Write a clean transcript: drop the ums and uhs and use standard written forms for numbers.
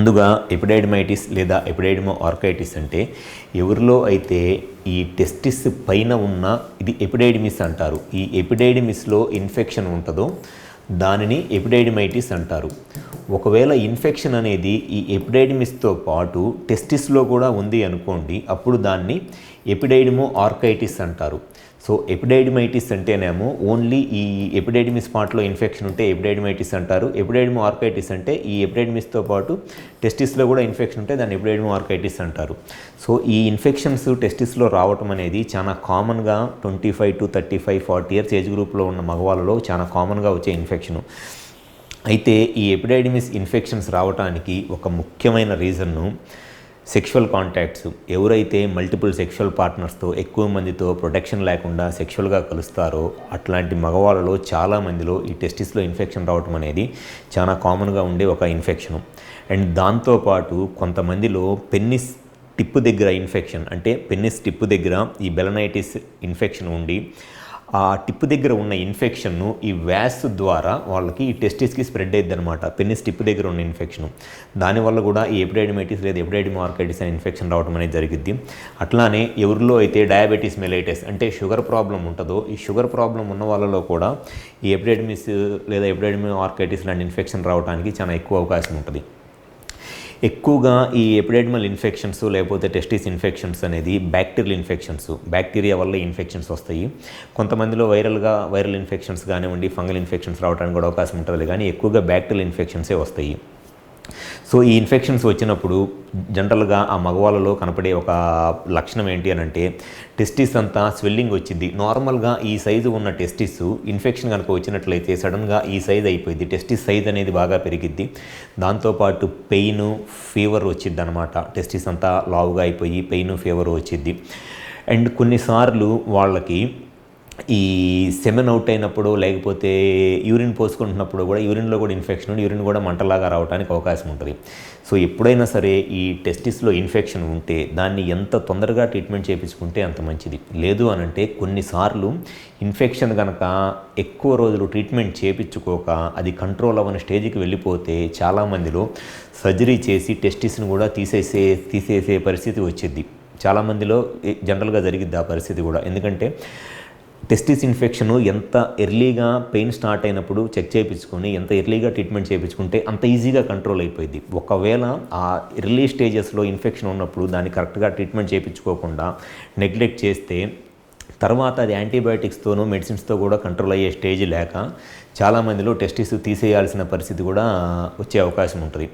ముందుగా ఎపిడైడిమైటిస్ లేదా ఎపిడైడిమో ఆర్కైటిస్ అంటే ఎవరిలో అయితే ఈ టెస్టిస్ పైన ఉన్న ఇది ఎపిడైడిమిస్ అంటారు. ఈ ఎపిడైడిమిస్లో ఇన్ఫెక్షన్ ఉంటుందో దానిని ఎపిడైడిమైటిస్ అంటారు. ఒకవేళ ఇన్ఫెక్షన్ అనేది ఈ ఎపిడైడిమిస్తో పాటు టెస్టిస్లో కూడా ఉంది అనుకోండి, అప్పుడు దాన్ని ఎపిడైడిమో ఆర్కైటిస్ అంటారు. సో ఎపిడైడిమైటిస్ అంటేనేమో ఓన్లీ ఈ ఎపిడైడిమిస్ పార్ట్లో ఇన్ఫెక్షన్ ఉంటే ఎపిడైడిమైటిస్ అంటారు. ఎపిడైడిమో ఆర్కైటిస్ అంటే ఈ ఎపిడైడిమిస్తో పాటు టెస్టిస్లో కూడా ఇన్ఫెక్షన్ ఉంటే దాన్ని ఎపిడైడిమో ఆర్కైటిస్ అంటారు. సో ఈ ఇన్ఫెక్షన్స్ టెస్టిస్లో రావటం అనేది చాలా కామన్గా 25 to 35, 40 years ఏజ్ గ్రూప్లో ఉన్న మగవాళ్ళలో చాలా కామన్గా వచ్చే ఇన్ఫెక్షను. అయితే ఈ ఎపిడైడిమిస్ ఇన్ఫెక్షన్స్ రావడానికి ఒక ముఖ్యమైన రీజన్ను సెక్షువల్ కాంటాక్ట్స్. ఎవరైతే మల్టిపుల్ సెక్షువల్ పార్ట్నర్స్తో ఎక్కువ మందితో ప్రొటెక్షన్ లేకుండా సెక్షువల్గా కలుస్తారో అట్లాంటి మగవాళ్ళలో చాలామందిలో ఈ టెస్టిస్లో ఇన్ఫెక్షన్ రావటం అనేది చాలా కామన్గా ఉండే ఒక ఇన్ఫెక్షను. అండ్ దాంతోపాటు కొంతమందిలో పెన్నిస్ టిప్పు దగ్గర ఇన్ఫెక్షన్, అంటే పెన్నిస్ టిప్పు దగ్గర ఈ బెలనైటిస్ ఇన్ఫెక్షన్ ఉండి ఆ టిప్పు దగ్గర ఉన్న ఇన్ఫెక్షన్ను ఈ వ్యాస్ ద్వారా వాళ్ళకి ఈ టెస్టిస్కి స్ప్రెడ్ అయ్యిద్ది అనమాట. పెన్నిస్ టిప్పు దగ్గర ఉన్న ఇన్ఫెక్షను, దానివల్ల కూడా ఈ ఎపిడైడిమైటిస్ లేదా ఎపిడైడిమో ఆర్కైటిస్ అనే ఇన్ఫెక్షన్ రావడం అనేది జరిగిద్ది. అట్లానే ఎవరిలో అయితే డయాబెటీస్ మెలైటిస్ అంటే షుగర్ ప్రాబ్లం ఉంటుందో ఈ షుగర్ ప్రాబ్లం ఉన్న వాళ్ళలో కూడా ఈ ఎపిడైడిమిస్ లేదా ఎపిడైడిమో ఆర్కైటిస్ లాంటి ఇన్ఫెక్షన్ రావడానికి చాలా ఎక్కువ అవకాశం ఉంటుంది. ఎక్కువగా ఈ ఎపిడైడిమల్ ఇన్ఫెక్షన్స్ లేకపోతే టెస్టిస్ ఇన్ఫెక్షన్స్ అనేది బ్యాక్టీరియల్ ఇన్ఫెక్షన్స్, బ్యాక్టీరియా వల్ల ఇన్ఫెక్షన్స్ వస్తాయి. కొంతమందిలో వైరల్ ఇన్ఫెక్షన్స్ కానివ్వండి, ఫంగల్ ఇన్ఫెక్షన్స్ రావడానికి కూడా అవకాశం ఉంటుంది, కానీ ఎక్కువగా బ్యాక్టీరియల్ ఇన్ఫెక్షన్సే వస్తాయి. సో ఈ ఇన్ఫెక్షన్స్ వచ్చినప్పుడు జనరల్గా ఆ మగవాళ్ళలో కనపడే ఒక లక్షణం ఏంటి అని అంటే టెస్టిస్ అంతా స్వెల్లింగ్ వచ్చింది. నార్మల్గా ఈ సైజు ఉన్న టెస్టిస్ ఇన్ఫెక్షన్ కనుక వచ్చినట్లయితే సడన్గా ఈ సైజ్ అయిపోయింది, టెస్టిస్ సైజ్ అనేది బాగా పెరిగిద్ది. దాంతోపాటు పెయిన్, ఫీవర్ వచ్చిద్ది అనమాట. టెస్టిస్ అంతా లావుగా అయిపోయి పెయిన్, ఫీవర్ వచ్చిద్ది. అండ్ కొన్నిసార్లు వాళ్ళకి ఈ సెమెన్ అవుట్ అయినప్పుడు లేకపోతే యూరిన్ పోసుకుంటున్నప్పుడు కూడా యూరిన్లో కూడా ఇన్ఫెక్షన్ ఉండి యూరిన్ కూడా మంటలాగా రావడానికి అవకాశం ఉంటుంది. సో ఎప్పుడైనా సరే ఈ టెస్టిస్లో ఇన్ఫెక్షన్ ఉంటే దాన్ని ఎంత తొందరగా ట్రీట్మెంట్ చేయించుకుంటే అంత మంచిది. లేదు అనంటే కొన్నిసార్లు ఇన్ఫెక్షన్ కనుక ఎక్కువ రోజులు ట్రీట్మెంట్ చేయించుకోక అది కంట్రోల్ అవ్వని స్టేజ్కి వెళ్ళిపోతే చాలామందిలో సర్జరీ చేసి టెస్టిస్ని కూడా తీసేసే పరిస్థితి వచ్చింది. చాలామందిలో జనరల్గా జరిగిద్ది ఆ పరిస్థితి కూడా. ఎందుకంటే టెస్టిస్ ఇన్ఫెక్షన్ ఎంత ఎర్లీగా పెయిన్ స్టార్ట్ అయినప్పుడు చెక్ చేయించుకొని ఎంత ఎర్లీగా ట్రీట్మెంట్ చేయించుకుంటే అంత ఈజీగా కంట్రోల్ అయిపోయింది. ఒకవేళ ఆ ఎర్లీ స్టేజెస్లో ఇన్ఫెక్షన్ ఉన్నప్పుడు దాన్ని కరెక్ట్గా ట్రీట్మెంట్ చేయించుకోకుండా నెగ్లెక్ట్ చేస్తే తర్వాత అది యాంటీబయాటిక్స్తోనూ మెడిసిన్స్తో కూడా కంట్రోల్ అయ్యే స్టేజ్ లేక చాలామందిలో టెస్టిస్ తీసేయాల్సిన పరిస్థితి కూడా వచ్చే అవకాశం ఉంటుంది.